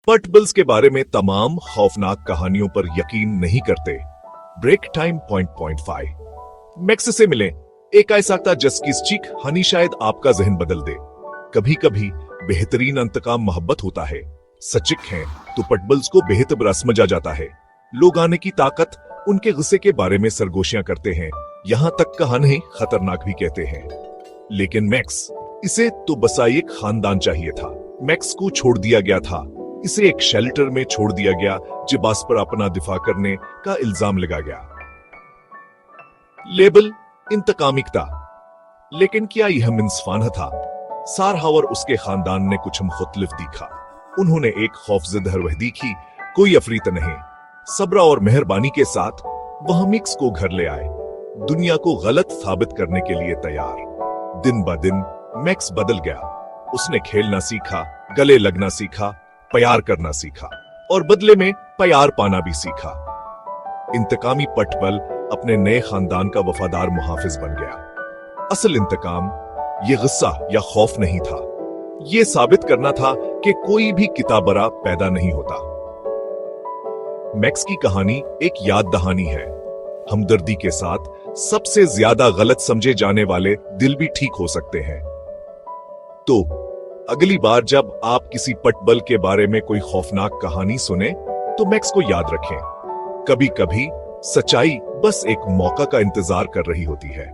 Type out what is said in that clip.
पटबल्स के बारे में तमाम खौफनाक कहानियों पर यकीन नहीं करते। ब्रेक टाइम पॉइंट 5 मैक्स से मिलें। एक ऐसा जिसकी चीख हनी शायद आपका जहन बदल दे। कभी कभी बेहतरीन इंतकाम मोहब्बत होता है। सचिक हैं तो पटबल्स को बेहतर समझा जाता है। लोग आने की ताकत उनके गुस्से के बारे में सरगोशियां करते हैं, यहां तक कहानी खतरनाक भी कहते हैं। लेकिन मैक्स, इसे तो बसा एक खानदान चाहिए था। मैक्स को छोड़ दिया गया था। इसे एक शेल्टर में छोड़ दिया गया जिबास पर अपना दिफा करने का इल्जाम लगा गया। लेबल इंतकामिकता। लेकिन क्या यह मिंसफाना था? सारहा और उसके खानदान ने कुछ मुख्तलिफ दिखा। उन्होंने एक खौफजदा हरवह दिखी। कोई अफरीत नहीं, सब्र और मेहरबानी के साथ वह मिक्स को घर ले आए, दुनिया को गलत साबित करने के लिए तैयार। दिन ब दिन मैक्स बदल गया। उसने खेलना सीखा, गले लगना सीखा, प्यार करना सीखा और बदले में प्यार पाना भी सीखा। इंतकामी पटबल अपने नए खानदान का वफादार मुहाफिज बन गया। असल इंतकाम ये गुस्सा या खौफ नहीं था, ये साबित करना था कि कोई भी किताबरा पैदा नहीं होता। मैक्स की कहानी एक याद दहानी है। हमदर्दी के साथ सबसे ज्यादा गलत समझे जाने वाले दिल भी ठीक हो सकते हैं। तो अगली बार जब आप किसी पटबल के बारे में कोई खौफनाक कहानी सुने तो मैक्स को याद रखें। कभी कभी सच्चाई बस एक मौका का इंतजार कर रही होती है।